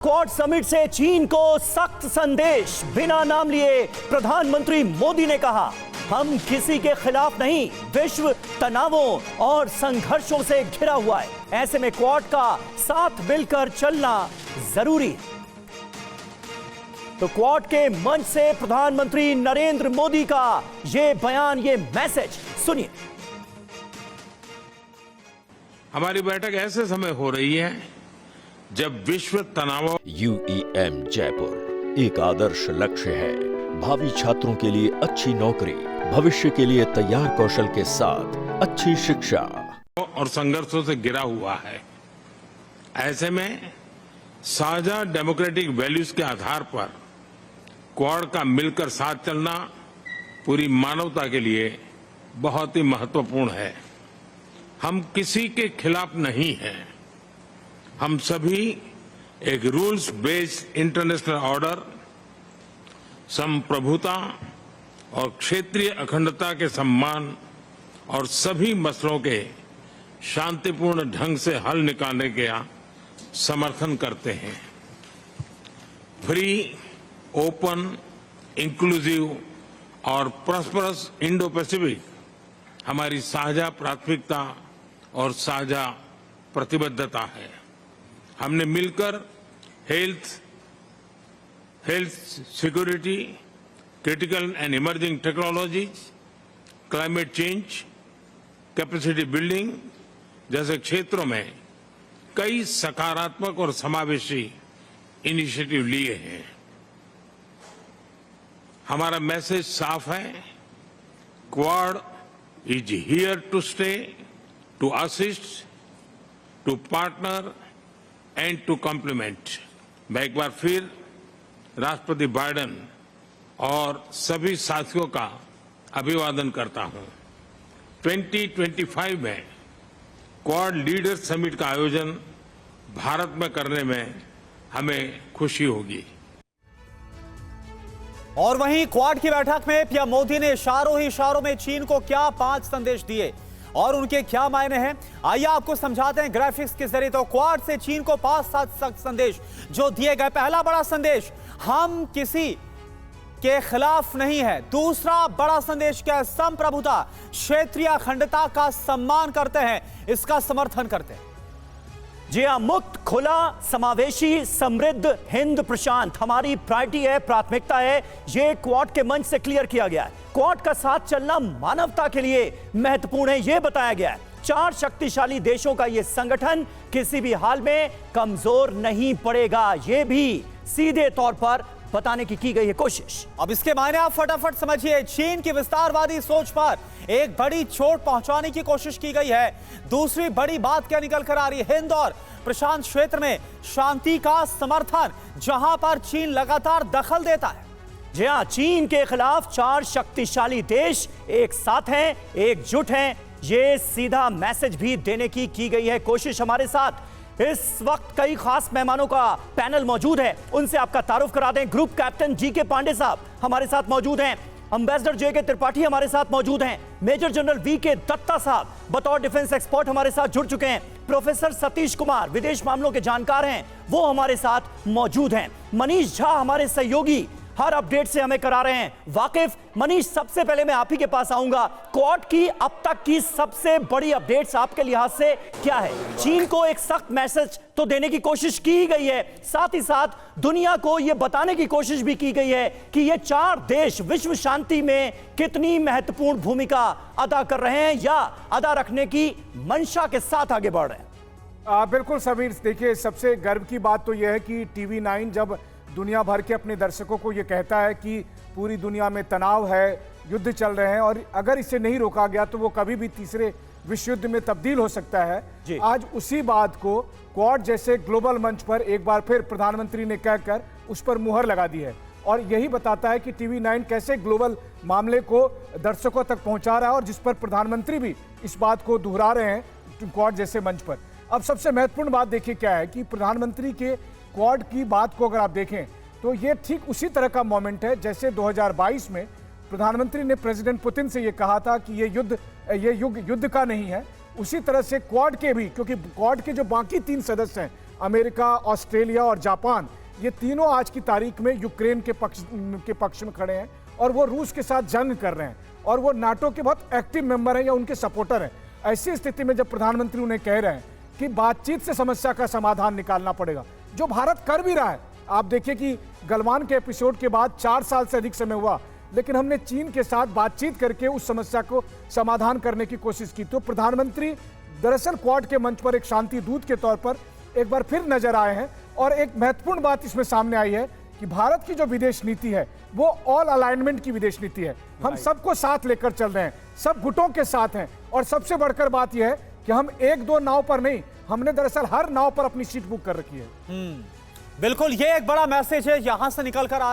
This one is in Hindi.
क्वाड समिट से चीन को सख्त संदेश। बिना नाम लिए प्रधानमंत्री मोदी ने कहा, हम किसी के खिलाफ नहीं, विश्व तनावों और संघर्षों से घिरा हुआ है। ऐसे में क्वाड का साथ मिलकर चलना जरूरी है। तो क्वाड के मंच से प्रधानमंत्री नरेंद्र मोदी का ये बयान, ये मैसेज सुनिए। हमारी बैठक ऐसे समय हो रही है जब विश्व तनाव। UEM जयपुर एक आदर्श लक्ष्य है। भावी छात्रों के लिए अच्छी नौकरी, भविष्य के लिए तैयार कौशल के साथ अच्छी शिक्षा और संघर्षों से घिरा हुआ है। ऐसे में साझा डेमोक्रेटिक वैल्यूज के आधार पर क्वाड का मिलकर साथ चलना पूरी मानवता के लिए बहुत ही महत्वपूर्ण है। हम किसी के खिलाफ नहीं हैं। हम सभी एक रूल्स बेस्ड इंटरनेशनल ऑर्डर, संप्रभुता और क्षेत्रीय अखंडता के सम्मान और सभी मसलों के शांतिपूर्ण ढंग से हल निकालने का समर्थन करते हैं। फ्री, ओपन, इंक्लूसिव और प्रॉस्परस इंडो पैसिफिक हमारी साझा प्राथमिकता और साझा प्रतिबद्धता है। हमने मिलकर health security, critical and emerging technologies, climate change, capacity building जैसे क्षेत्रों में कई सकारात्मक और समावेशी इनिशिएटिव लिए हैं। हमारा मैसेज साफ है, Quad is here to stay, to assist, to partner and to complement. मैं एक बार फिर राष्ट्रपति बाइडेन और सभी साथियों का अभिवादन करता हूं। 2025 में क्वाड लीडर समिट का आयोजन भारत में करने में हमें खुशी होगी। और वहीं क्वाड की बैठक में पीएम मोदी ने इशारों ही इशारों में चीन को क्या 5 संदेश दिए और उनके क्या मायने हैं, आइए आपको समझाते हैं ग्राफिक्स के जरिए। तो क्वाड से चीन को 5 सख्त संदेश जो दिए गए। पहला बड़ा संदेश, हम किसी के खिलाफ नहीं है। दूसरा बड़ा संदेश क्या है, संप्रभुता, क्षेत्रीय अखंडता का सम्मान करते हैं, इसका समर्थन करते हैं। जी हाँ, मुक्त, खुला, समावेशी, समृद्ध हिंद प्रशांत हमारी प्रायोरिटी है, प्राथमिकता है। ये क्वाड के मंच से क्लियर किया गया है। क्वाड का साथ चलना मानवता के लिए महत्वपूर्ण है, यह बताया गया है। 4 शक्तिशाली देशों का यह संगठन किसी भी हाल में कमजोर नहीं पड़ेगा, यह भी सीधे तौर पर बताने की गई है कोशिश। अब इसके मायने आप फटाफट समझिए। चीन की विस्तारवादी सोच पर एक बड़ी चोट पहुंचाने की कोशिश की गई है। दूसरी बड़ी बात क्या निकल कर आ रही है, हिंद और प्रशांत क्षेत्र में शांति का समर्थन, जहां पर चीन लगातार दखल देता है। जी हां, चीन के खिलाफ 4 शक्तिशाली देश एक साथ हैं, एकजुट हैं। ये सीधा मैसेज भी देने की गई है कोशिश। हमारे साथ इस वक्त कई खास मेहमानों का पैनल मौजूद है, उनसे आपका तारुफ करा दें। Group captain GK. पांडे साहब हमारे साथ मौजूद हैं, एम्बेसडर जे.के. त्रिपाठी हमारे साथ मौजूद हैं, मेजर जनरल वी.के. दत्ता साहब बतौर डिफेंस एक्सपर्ट हमारे साथ जुड़ चुके हैं, प्रोफेसर सतीश कुमार विदेश मामलों के जानकार हैं, वो हमारे साथ मौजूद हैं, मनीष झा हमारे सहयोगी हर अपडेट से हमें करा रहे हैं वाकिफ। मनीष, सबसे पहले मैं आप ही के पास आऊंगा। क्वाड की अब तक की सबसे बड़ी अपडेट्स आपके लिहाज से क्या है? चीन को एक सख्त मैसेज तो देने की कोशिश की गई है, साथ ही साथ दुनिया को यह बताने की कोशिश भी की गई है कि ये 4 देश विश्व शांति में कितनी महत्वपूर्ण भूमिका अदा कर रहे हैं या अदा रखने की मंशा के साथ आगे बढ़ रहे हैं। बिल्कुल समीर, देखिए सबसे गर्व की बात तो यह है कि TV9 जब दुनिया भर के अपने दर्शकों को ये कहता है कि पूरी दुनिया में तनाव है, युद्ध चल रहे हैं और अगर इसे नहीं रोका गया तो वो कभी भी तीसरे विश्व युद्ध में तब्दील हो सकता है। आज उसी बात को क्वाड जैसे ग्लोबल मंच पर एक बार फिर प्रधानमंत्री ने कहकर उस पर मुहर लगा दी है और यही बताता है कि TV9 कैसे ग्लोबल मामले को दर्शकों तक पहुंचा रहा है और जिस पर प्रधानमंत्री भी इस बात को दोहरा रहे हैं क्वाड जैसे मंच पर। अब सबसे महत्वपूर्ण बात देखिए क्या है कि प्रधानमंत्री के क्वाड की बात को अगर आप देखें तो ये ठीक उसी तरह का मोमेंट है जैसे 2022 में प्रधानमंत्री ने प्रेसिडेंट पुतिन से ये कहा था कि ये युग युद्ध का नहीं है। उसी तरह से क्वाड के भी, क्योंकि क्वाड के जो बाकी 3 सदस्य हैं अमेरिका, ऑस्ट्रेलिया और जापान, ये तीनों आज की तारीख में यूक्रेन के पक्ष में खड़े हैं और वो रूस के साथ जंग कर रहे हैं और वो नाटो के बहुत एक्टिव मेंबर हैं या उनके सपोर्टर हैं। ऐसी स्थिति में जब प्रधानमंत्री उन्हें कह रहे हैं कि बातचीत से समस्या का समाधान निकालना पड़ेगा, जो भारत कर भी रहा है। आप देखिए कि गलवान के एपिसोड के बाद 4 साल से अधिक समय हुआ, लेकिन हमने चीन के साथ बातचीत करके उस समस्या को समाधान करने की कोशिश की। तो प्रधानमंत्री दरअसल क्वाड के मंच पर एक शांति दूत के तौर पर एक बार फिर नजर आए हैं और एक महत्वपूर्ण बात इसमें सामने आई है कि भारत की जो विदेश नीति है वो ऑल अलाइनमेंट की विदेश नीति है। हम सबको साथ लेकर चल रहे हैं, सब गुटों के साथ हैं और सबसे बढ़कर बात यह है कि हम 1-2 नाव पर नहीं, हमने दरअसल हर नाव पर अपनी सीट बुक कर रखी है। बिल्कुल, ये एक बड़ा मैसेज है यहां से निकल कर आ रहा है।